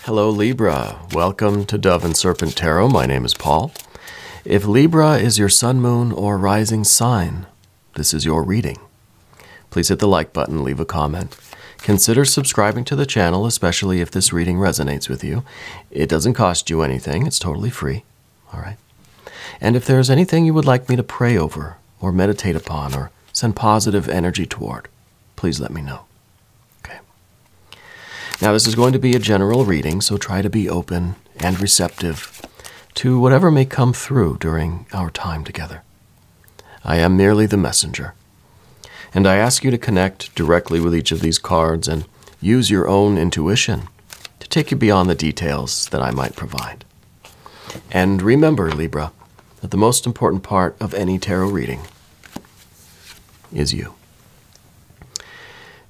Hello Libra, welcome to Dove and Serpent Tarot. My name is Paul. If Libra is your sun, moon, or rising sign, this is your reading. Please hit the like button, leave a comment. Consider subscribing to the channel, especially if this reading resonates with you. It doesn't cost you anything, it's totally free. All right. And if there's anything you would like me to pray over, or meditate upon, or send positive energy toward, please let me know. Okay. Now, this is going to be a general reading, so try to be open and receptive to whatever may come through during our time together. I am merely the messenger, and I ask you to connect directly with each of these cards and use your own intuition to take you beyond the details that I might provide. And remember, Libra, that the most important part of any tarot reading is you.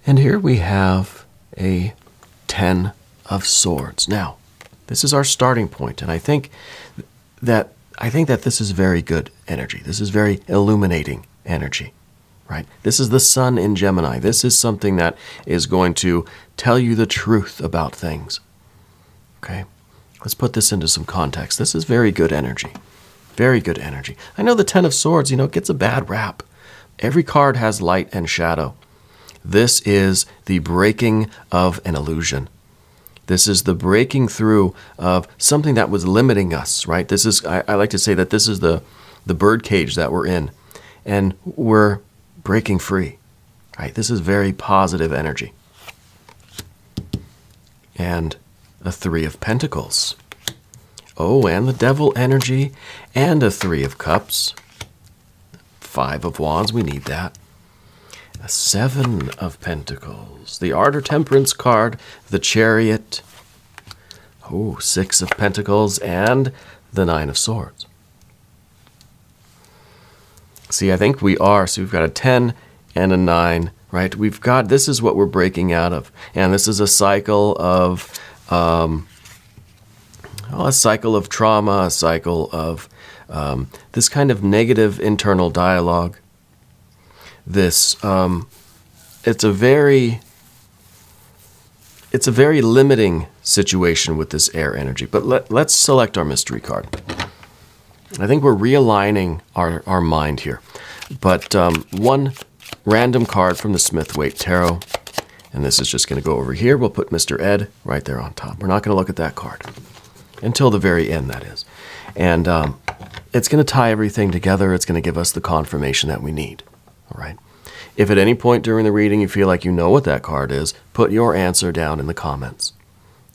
And here we have a 10 of Swords. Now, this is our starting point, and I think that this is very good energy. This is very illuminating energy, right? This is the sun in Gemini. This is something that is going to tell you the truth about things. Okay? Let's put this into some context. This is very good energy. Very good energy. I know the 10 of Swords, gets a bad rap. Every card has light and shadow. This is the breaking of an illusion. This is the breaking through of something that was limiting us, right? This is, I like to say that this is the bird cage that we're in, and we're breaking free, right? This is very positive energy. And a 3 of Pentacles. Oh, and the Devil energy, and a 3 of Cups. 5 of Wands, we need that. A 7 of Pentacles. The Art or Temperance card, the Chariot. Oh, 6 of Pentacles, and the 9 of Swords. See, I think we are, so we've got a 10 and a 9, right? We've got, this is what we're breaking out of. And this is a cycle of, trauma, a cycle of this kind of negative internal dialogue. This, it's a very limiting situation with this air energy. But let's select our mystery card. I think we're realigning our mind here. But one random card from the Smith-Waite Tarot, and this is just going to go over here. We'll put Mr. Ed right there on top. We're not going to look at that card until the very end, that is. And it's going to tie everything together. It's going to give us the confirmation that we need. All right. If at any point during the reading you feel like you know what that card is, put your answer down in the comments.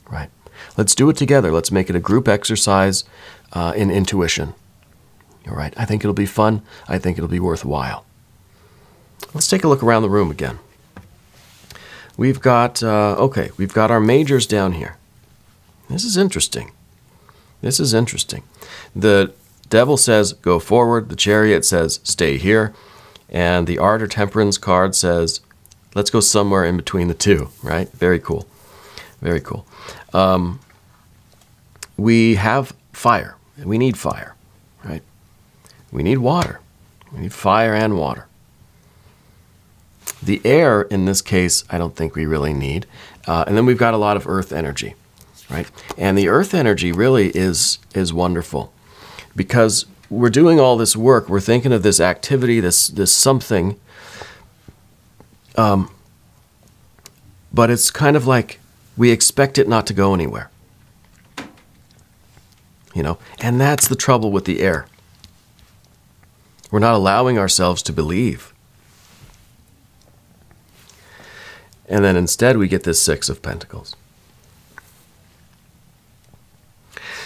Right. Let's do it together. Let's make it a group exercise in intuition. All right. I think it'll be fun. I think it'll be worthwhile. Let's take a look around the room again. We've got, we've got our majors down here. This is interesting. This is interesting. The Devil says, go forward. The Chariot says, stay here. And the Art or Temperance card says, let's go somewhere in between the two, right? Very cool. Very cool. We have fire. We need fire, right? We need water. We need fire and water. The air, in this case, I don't think we really need. And then we've got a lot of earth energy, right? And the earth energy really is wonderful because we're doing all this work. We're thinking of this activity, this something. But it's kind of like we expect it not to go anywhere. And that's the trouble with the air. We're not allowing ourselves to believe. And then instead we get this 6 of Pentacles.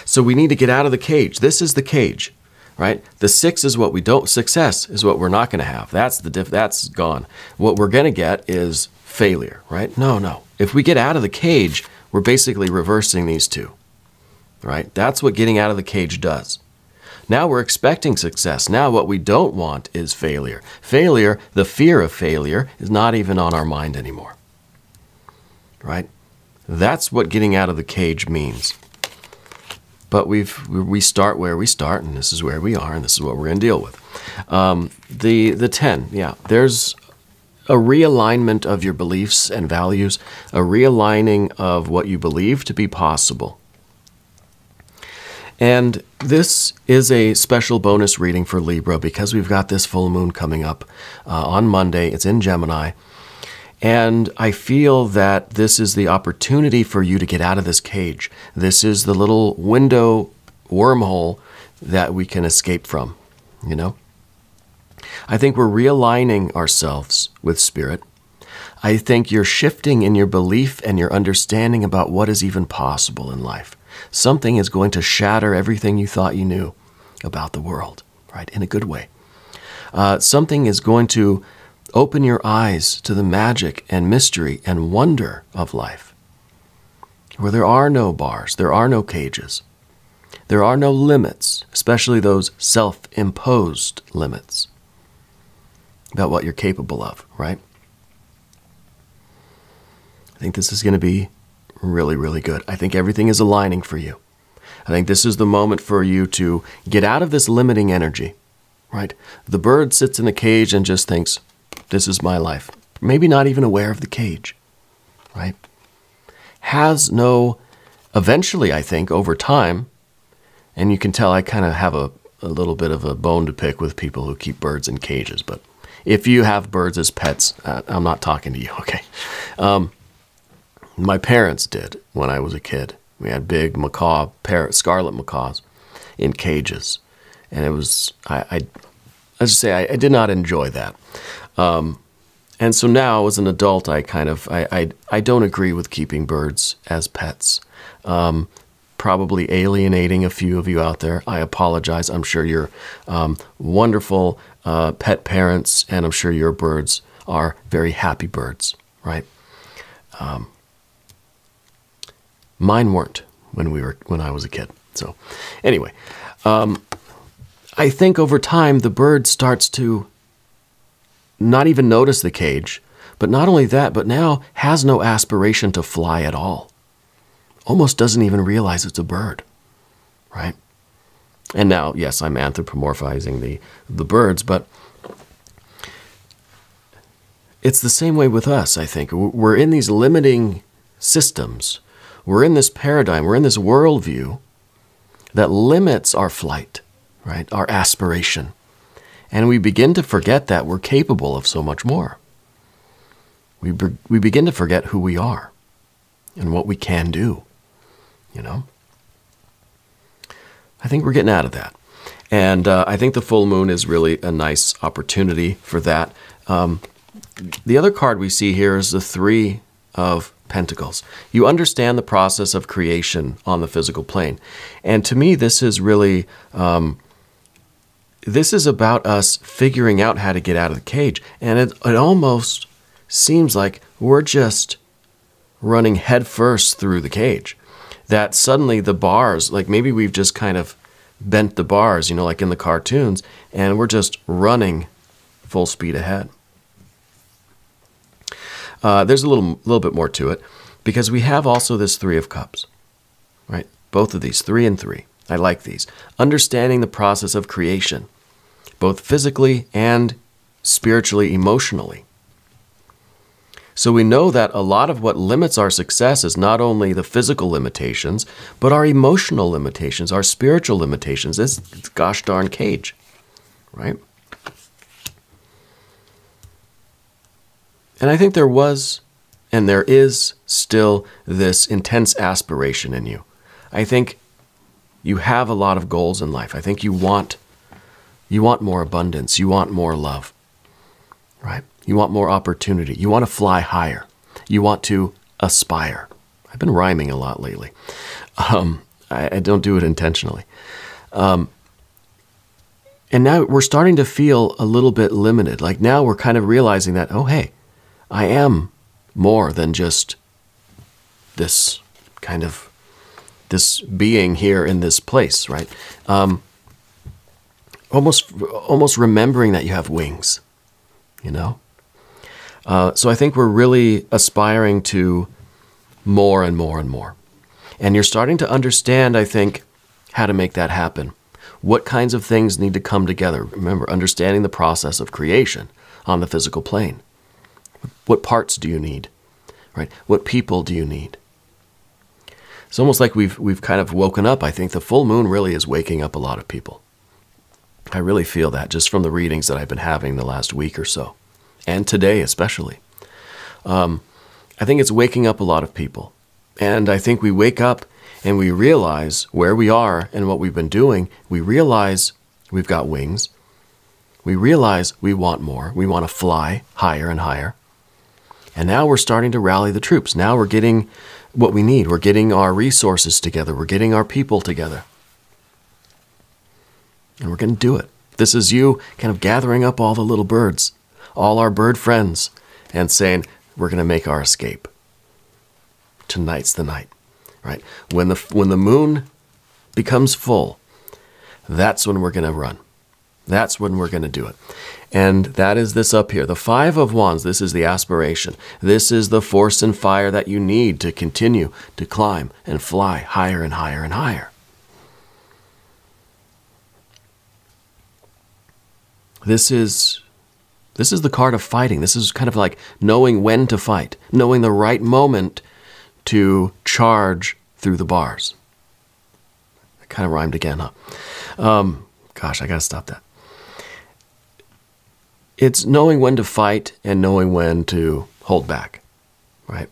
So we need to get out of the cage. This is the cage, right? The 6 is what we don't, success is what we're not going to have. That's gone. What we're going to get is failure, right? No. If we get out of the cage, we're basically reversing these two, right? That's what getting out of the cage does. Now we're expecting success. Now what we don't want is failure. Failure, the fear of failure, is not even on our mind anymore, right? That's what getting out of the cage means. But we start where we start, and this is where we are, and this is what we're going to deal with. The 10, yeah, there's a realignment of your beliefs and values, a realigning of what you believe to be possible. And this is a special bonus reading for Libra because we've got this full moon coming up on Monday. It's in Gemini. And I feel that this is the opportunity for you to get out of this cage. This is the little window, wormhole that we can escape from, you know? I think we're realigning ourselves with Spirit. I think you're shifting in your belief and your understanding about what is even possible in life. Something is going to shatter everything you thought you knew about the world, right? In a good way. Something is going to open your eyes to the magic and mystery and wonder of life, where there are no bars, there are no cages, there are no limits, especially those self-imposed limits about what you're capable of, right? I think this is going to be really, really good. I think everything is aligning for you. I think this is the moment for you to get out of this limiting energy, right? The bird sits in a cage and just thinks, this is my life. Maybe not even aware of the cage, right? Has no, eventually, I think, over time, and you can tell I kind of have a little bit of a bone to pick with people who keep birds in cages, but if you have birds as pets, I'm not talking to you, okay? My parents did when I was a kid. We had big macaw, scarlet macaws in cages. And it was, I did not enjoy that. And so now as an adult, I don't agree with keeping birds as pets. Probably alienating a few of you out there. I apologize. I'm sure you're wonderful pet parents, and I'm sure your birds are very happy birds, right? Mine weren't when I was a kid. So anyway, I think over time the bird starts to not even notice the cage, but not only that, but now has no aspiration to fly at all. Almost doesn't even realize it's a bird, right? And now, yes, I'm anthropomorphizing the birds, but it's the same way with us, I think. We're in these limiting systems. We're in this paradigm, we're in this worldview that limits our flight, right? Our aspiration. And we begin to forget that we're capable of so much more. We begin to forget who we are and what we can do, you know? I think we're getting out of that. And I think the full moon is really a nice opportunity for that. The other card we see here is the Three of Pentacles. You understand the process of creation on the physical plane. And to me, this is really, this is about us figuring out how to get out of the cage. And it almost seems like we're just running headfirst through the cage. That suddenly the bars, like maybe we've just kind of bent the bars, you know, like in the cartoons, and we're just running full speed ahead. There's a little bit more to it, because we have also this Three of Cups, right? Both of these, 3 and 3. I like these. Understanding the process of creation, both physically and spiritually, emotionally. So we know that a lot of what limits our success is not only the physical limitations, but our emotional limitations, our spiritual limitations. This gosh darn cage, right? And I think there was, and there is still, this intense aspiration in you. I think you have a lot of goals in life. I think you want more abundance. You want more love, right? You want more opportunity. You want to fly higher. You want to aspire. I've been rhyming a lot lately. I don't do it intentionally. And now we're starting to feel a little bit limited. Like now we're kind of realizing that, oh, hey, I am more than just this kind of, this being here in this place, right? Almost remembering that you have wings, you know? So I think we're really aspiring to more and more and more. And you're starting to understand, I think, how to make that happen. What kinds of things need to come together. Remember, understanding the process of creation on the physical plane. What parts do you need? Right? What people do you need? It's almost like we've kind of woken up. I think the full moon really is waking up a lot of people. I really feel that just from the readings that I've been having the last week or so, and today especially. I think it's waking up a lot of people. And I think we wake up and we realize where we are and what we've been doing. We realize we've got wings. We realize we want more. We want to fly higher and higher. And now we're starting to rally the troops. Now we're getting what we need. We're getting our resources together. We're getting our people together. And we're going to do it. This is you kind of gathering up all the little birds, all our bird friends, and saying, we're going to make our escape. Tonight's the night, right? When the moon becomes full, that's when we're going to run. That's when we're going to do it. And that is this up here. The Five of Wands, this is the aspiration. This is the force and fire that you need to continue to climb and fly higher and higher and higher. This is the card of fighting. This is kind of like knowing when to fight, knowing the right moment to charge through the bars. That kind of rhymed again, huh? Gosh, I got to stop that. It's knowing when to fight and knowing when to hold back, right?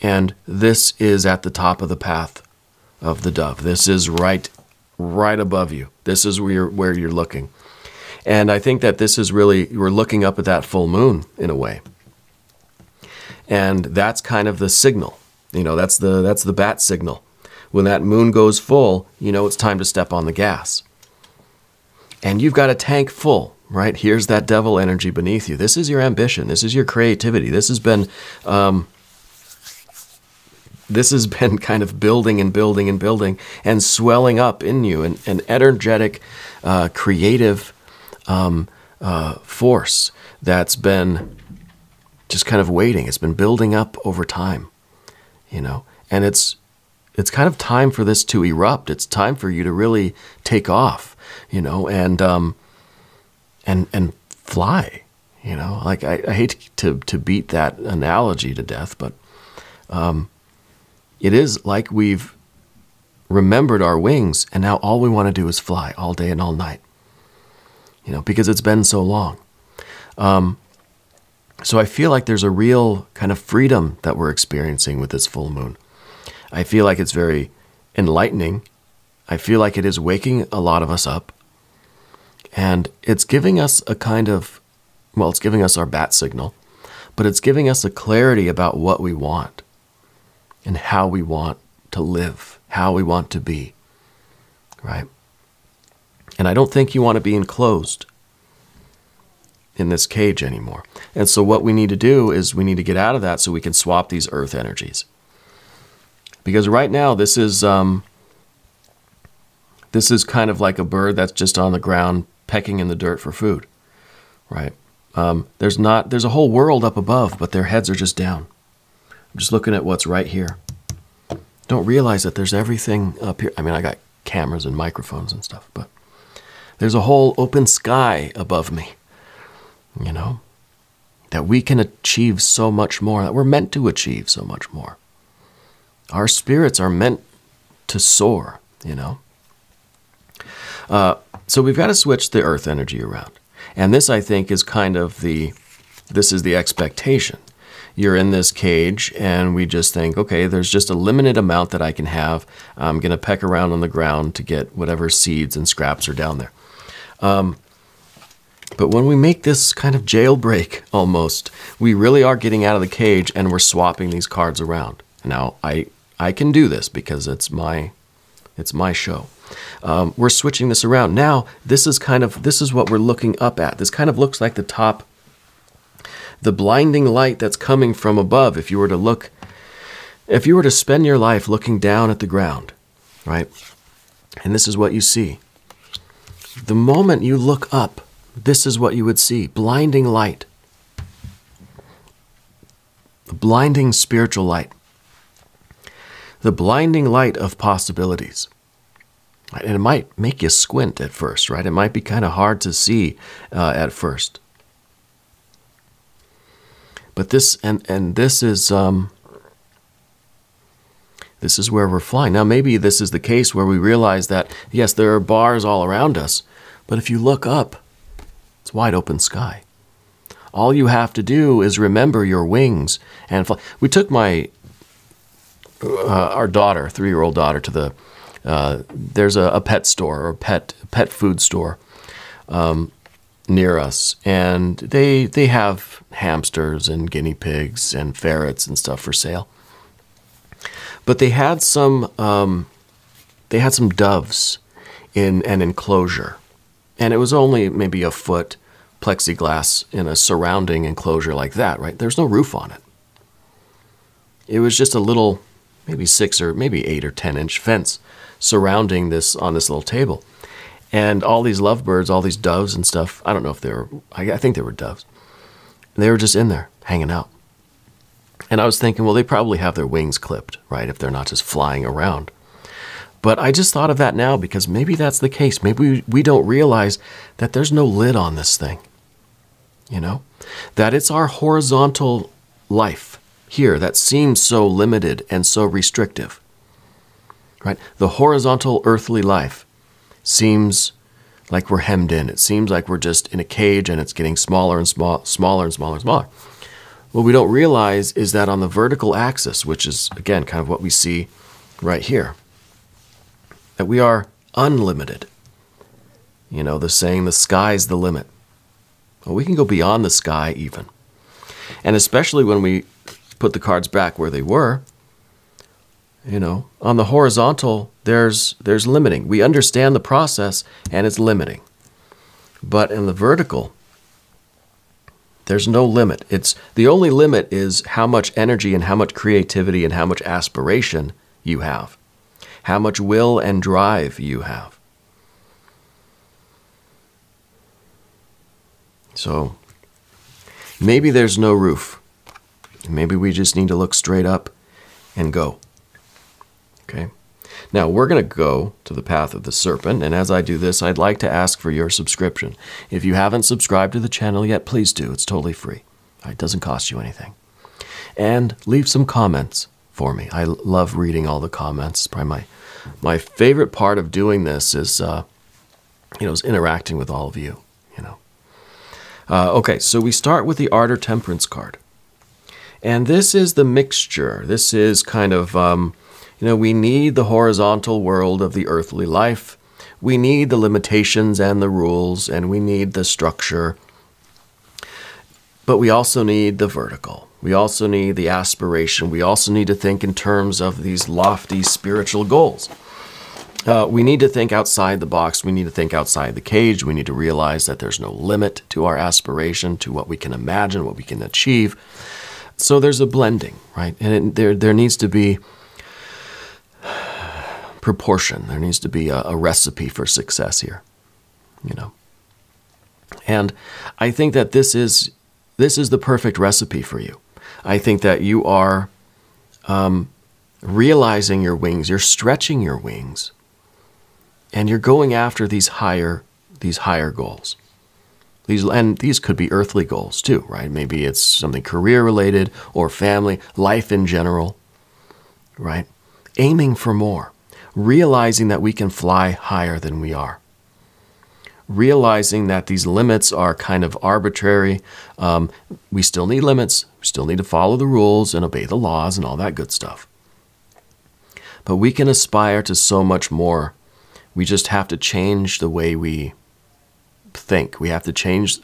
And this is at the top of the path of the dove. This is right above you. This is where you're looking. And I think that this is really, we're looking up at that full moon in a way. And that's kind of the signal. You know, that's the bat signal. When that moon goes full, you know it's time to step on the gas. And you've got a tank full, right? Here's that devil energy beneath you. This is your ambition. This is your creativity. This has been kind of building and building and building and swelling up in you, an energetic, creative force that's been just kind of waiting. It's been building up over time, you know, and it's kind of time for this to erupt. It's time for you to really take off, you know, and fly, you know. Like I hate to beat that analogy to death, but it is like we've remembered our wings, and now all we want to do is fly all day and all night. You know, because it's been so long. So I feel like there's a real kind of freedom that we're experiencing with this full moon. I feel like it's very enlightening. I feel like it is waking a lot of us up. And it's giving us a kind of, well, it's giving us our bat signal, but it's giving us a clarity about what we want and how we want to live, how we want to be, right? And I don't think you want to be enclosed in this cage anymore. And so what we need to do is we need to get out of that so we can swap these earth energies. Because right now this is kind of like a bird that's just on the ground pecking in the dirt for food, right? There's a whole world up above, but their heads are just down. I'm just looking at what's right here. Don't realize that there's everything up here. I mean, I got cameras and microphones and stuff, but there's a whole open sky above me, you know, that we can achieve so much more, that we're meant to achieve so much more. Our spirits are meant to soar, you know. So we've got to switch the earth energy around. And this, I think, is kind of this is the expectation. You're in this cage and we just think, okay, there's just a limited amount that I can have. I'm going to peck around on the ground to get whatever seeds and scraps are down there. But when we make this kind of jailbreak almost, we really are getting out of the cage and we're swapping these cards around. Now, I can do this because it's my show. We're switching this around. Now, this is what we're looking up at. This kind of looks like the top, the blinding light that's coming from above. If you were to spend your life looking down at the ground, right? And this is what you see. The moment you look up, this is what you would see. Blinding light. The blinding spiritual light. The blinding light of possibilities. And it might make you squint at first, right? It might be kind of hard to see at first. But this is where we're flying. Now, maybe this is the case where we realize that, yes, there are bars all around us, but if you look up, it's wide open sky. All you have to do is remember your wings and fly. We took our daughter, 3-year-old daughter, to the there's a pet store or pet food store near us, and they have hamsters and guinea pigs and ferrets and stuff for sale. But they had some doves in an enclosure, and it was only maybe a foot plexiglass in a surrounding enclosure like that, right? There's no roof on it. It was just a little, maybe 6 or maybe 8 or 10-inch fence surrounding this on this little table. And all these lovebirds, all these doves and stuff, I don't know if they were, I think they were doves. They were just in there hanging out. And I was thinking, well, they probably have their wings clipped, right, if they're not just flying around. But I just thought of that now because maybe that's the case. Maybe we don't realize that there's no lid on this thing, you know? That it's our horizontal life here that seems so limited and so restrictive, right? The horizontal earthly life seems like we're hemmed in. It seems like we're just in a cage and it's getting smaller and smaller and smaller and smaller. What we don't realize is that on the vertical axis, which is, again, kind of what we see right here, that we are unlimited. You know, the saying, the sky's the limit. Well, we can go beyond the sky even. And especially when we put the cards back where they were, you know, on the horizontal, there's limiting. We understand the process and it's limiting. But in the vertical, there's no limit. The only limit is how much energy and how much creativity and how much aspiration you have. How much will and drive you have. So maybe there's no roof. Maybe we just need to look straight up and go. Okay? Now, we're going to go to the path of the serpent, and as I do this, I'd like to ask for your subscription. If you haven't subscribed to the channel yet, please do. It's totally free. It doesn't cost you anything. And leave some comments for me. I love reading all the comments. It's probably my favorite part of doing this is, is interacting with all of you, you know. Okay, so we start with the Art or Temperance card. And this is the mixture. This is kind of, we need the horizontal world of the earthly life. We need the limitations and the rules, and we need the structure. But we also need the vertical. We also need the aspiration. We also need to think in terms of these lofty spiritual goals. We need to think outside the box. We need to think outside the cage. We need to realize that there's no limit to our aspiration, to what we can imagine, what we can achieve. So there's a blending, right? And there needs to be proportion. There needs to be a recipe for success here, you know. And I think that this is the perfect recipe for you. I think that you are realizing your wings. You're stretching your wings, and you're going after these higher goals. These could be earthly goals too, right? Maybe it's something career-related or family, life in general, right? Aiming for more. Realizing that we can fly higher than we are. Realizing that these limits are kind of arbitrary. We still need limits. We still need to follow the rules and obey the laws and all that good stuff. But we can aspire to so much more. We just have to change the way we think. We have to change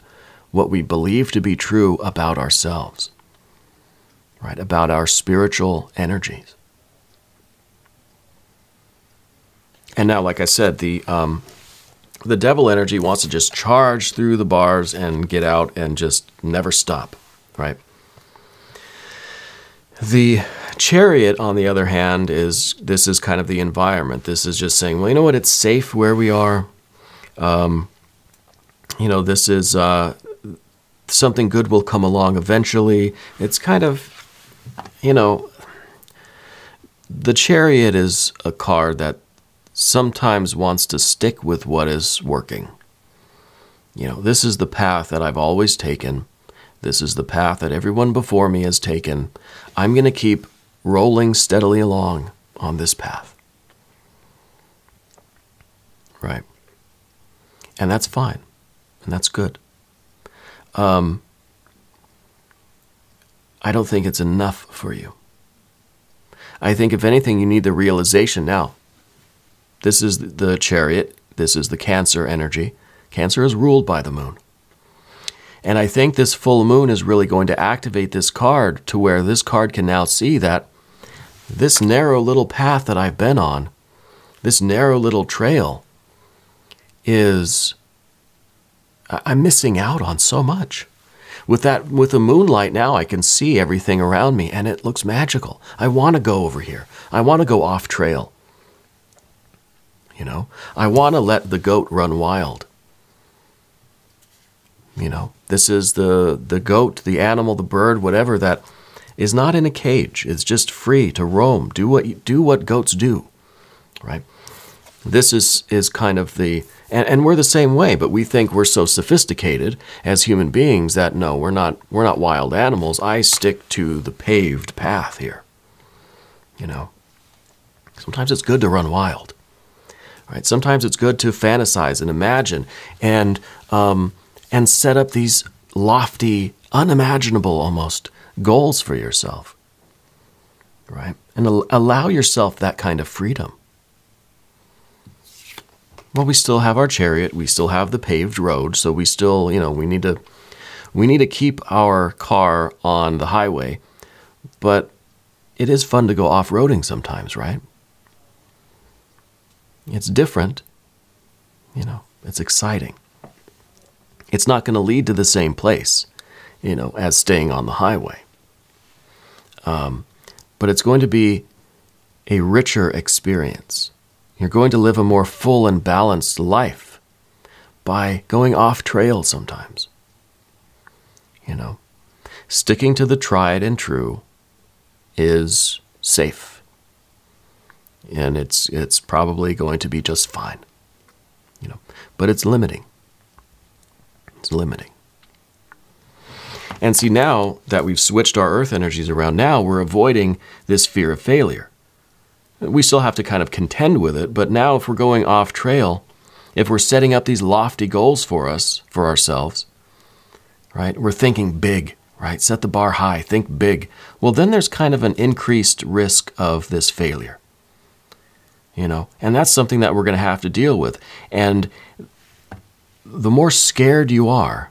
what we believe to be true about ourselves, right? About our spiritual energies. And now, like I said, the devil energy wants to just charge through the bars and get out and just never stop, right? The chariot, on the other hand, this is kind of the environment. This is just saying, well, you know what? It's safe where we are. This is something good will come along eventually. It's kind of, the chariot is a card that sometimes wants to stick with what is working. This is the path that I've always taken. This is the path that everyone before me has taken. I'm going to keep rolling steadily along on this path. Right? And that's fine. And that's good. I don't think it's enough for you. I think, if anything, you need the realization now. This is the Chariot. This is the Cancer energy. Cancer is ruled by the moon. And I think this full moon is really going to activate this card to where this card can now see that this narrow little path that I've been on, this narrow little trail, I'm missing out on so much. With the moonlight now, I can see everything around me, and it looks magical. I want to go over here. I want to go off trail. You know, I want to let the goat run wild. You know, this is the goat, the animal, the bird, whatever, that is not in a cage. It's just free to roam. Do what goats do, right? This is kind of the, and we're the same way, but we think we're so sophisticated as human beings that no, we're not wild animals. I stick to the paved path here. You know, sometimes it's good to run wild, right? Sometimes it's good to fantasize and imagine and set up these lofty, unimaginable almost goals for yourself, right? And allow yourself that kind of freedom. Well, we still have our chariot, we still have the paved road, so we still, you know, we need to keep our car on the highway, but it is fun to go off-roading sometimes, right? It's different, you know, it's exciting. It's not going to lead to the same place, you know, as staying on the highway. But it's going to be a richer experience. You're going to live a more full and balanced life by going off trail sometimes. You know, sticking to the tried and true is safe. And it's probably going to be just fine. You know, but it's limiting. It's limiting. And see, now that we've switched our earth energies around, now we're avoiding this fear of failure. We still have to kind of contend with it, but now if we're going off trail, if we're setting up these lofty goals for ourselves, right? We're thinking big, right? Set the bar high, think big. Well, then there's kind of an increased risk of this failure, you know? And that's something that we're going to have to deal with. And the more scared you are,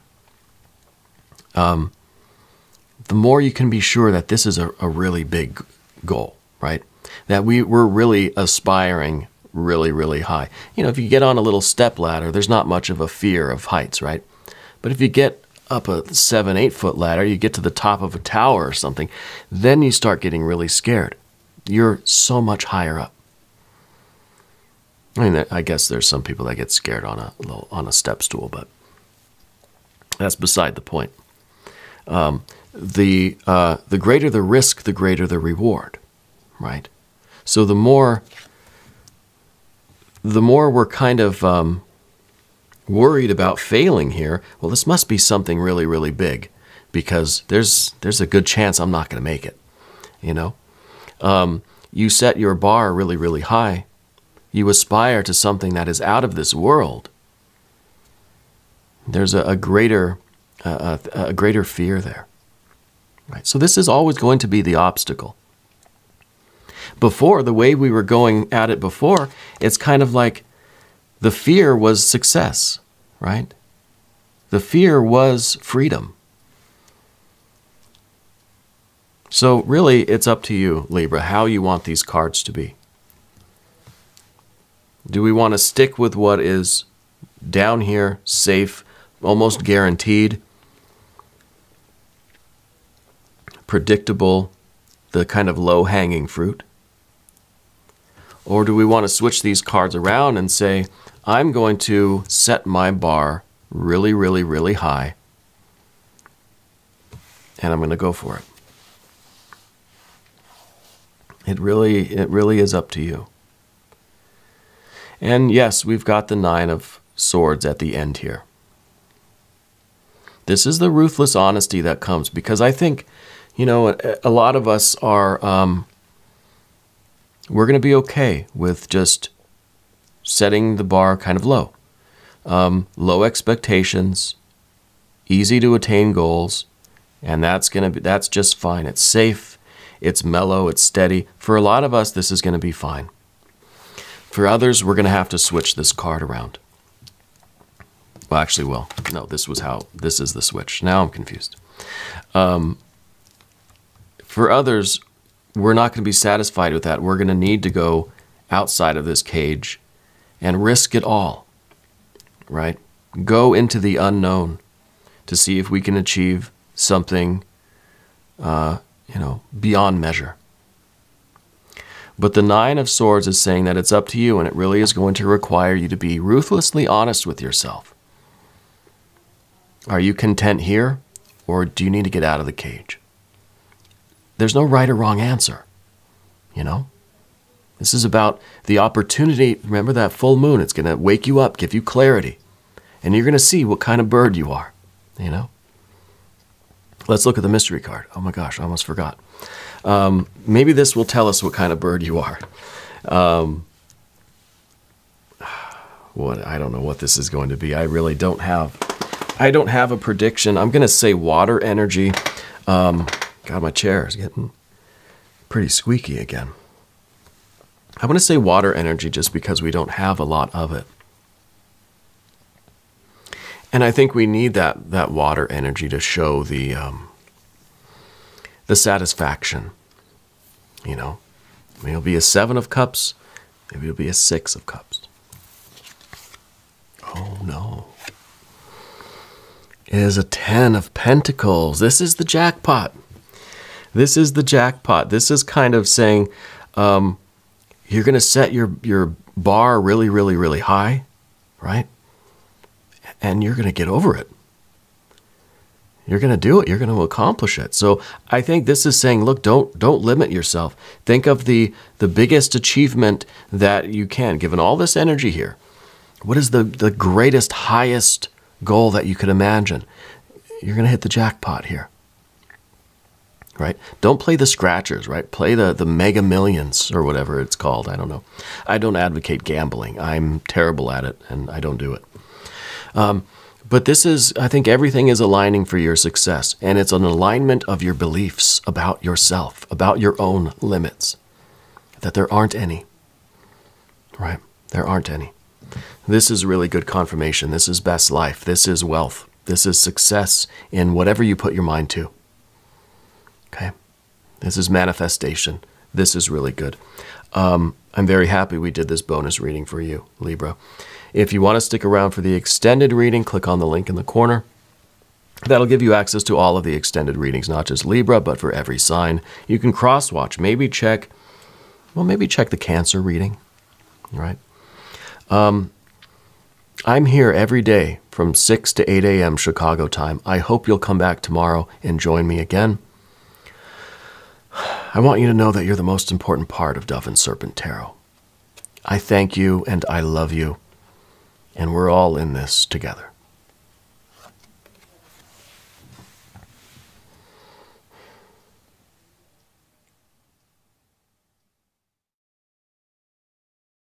the more you can be sure that this is a really big goal, right? That we're really aspiring really, really high. You know, if you get on a little step ladder, there's not much of a fear of heights, right? But if you get up a 7-8 foot ladder, you get to the top of a tower or something, then you start getting really scared. You're so much higher up. I mean, I guess there's some people that get scared on a step stool, but that's beside the point. The greater the risk, the greater the reward, right? So the more we're kind of worried about failing here, well, this must be something really, really big, because there's a good chance I'm not going to make it. You know, you set your bar really, really high. You aspire to something that is out of this world. There's a greater fear there. Right? So this is always going to be the obstacle. Before, the way we were going at it before, it's kind of like the fear was success, right? The fear was freedom. So really, it's up to you, Libra, how you want these cards to be. Do we want to stick with what is down here, safe, almost guaranteed, predictable, the kind of low-hanging fruit? Or do we want to switch these cards around and say, I'm going to set my bar really, really, really high, and I'm going to go for it? It really is up to you. And yes, we've got the 9 of Swords at the end here. This is the ruthless honesty that comes, because I think, you know, a lot of us are, we're going to be okay with just setting the bar kind of low. Low expectations, easy to attain goals, and that's just fine. It's safe, it's mellow, it's steady. For a lot of us, this is going to be fine. For others, we're going to have to switch this card around. Well, actually, no, this is the switch. Now I'm confused. For others, we're not going to be satisfied with that. We're going to need to go outside of this cage and risk it all, right? Go into the unknown to see if we can achieve something, beyond measure. But the Nine of Swords is saying that it's up to you, and it really is going to require you to be ruthlessly honest with yourself. Are you content here, or do you need to get out of the cage? There's no right or wrong answer, you know? This is about the opportunity. Remember that full moon, it's going to wake you up, give you clarity, and you're going to see what kind of bird you are, you know? Let's look at the mystery card. Oh my gosh, I almost forgot. Maybe this will tell us what kind of bird you are. I don't know what this is going to be. I really don't have a prediction. I'm going to say water energy. God, my chair is getting pretty squeaky again. I'm going to say water energy just because we don't have a lot of it. And I think we need that water energy to show the satisfaction. You know, maybe it'll be a 7 of Cups, maybe it'll be a 6 of Cups. Oh no. It is a 10 of Pentacles. This is the jackpot. This is the jackpot. This is kind of saying you're going to set your bar really, really, really high, right? And you're going to get over it. You're going to do it. You're going to accomplish it. So I think this is saying, look, don't limit yourself. Think of the biggest achievement that you can, given all this energy here. What is the greatest, highest goal that you could imagine? You're going to hit the jackpot here, right? Don't play the scratchers, right? Play the Mega Millions or whatever it's called. I don't know. I don't advocate gambling. I'm terrible at it, and I don't do it. But this is, I think everything is aligning for your success, and it's an alignment of your beliefs about yourself, about your own limits, that there aren't any, right? There aren't any. This is really good confirmation. This is best life. This is wealth. This is success in whatever you put your mind to. Okay? This is manifestation. This is really good. I'm very happy we did this bonus reading for you, Libra. If you want to stick around for the extended reading, click on the link in the corner. That'll give you access to all of the extended readings, not just Libra, but for every sign. You can cross-watch. Maybe check the Cancer reading, right? I'm here every day from 6 to 8 a.m. Chicago time. I hope you'll come back tomorrow and join me again. I want you to know that you're the most important part of Dove and Serpent Tarot. I thank you and I love you, and we're all in this together.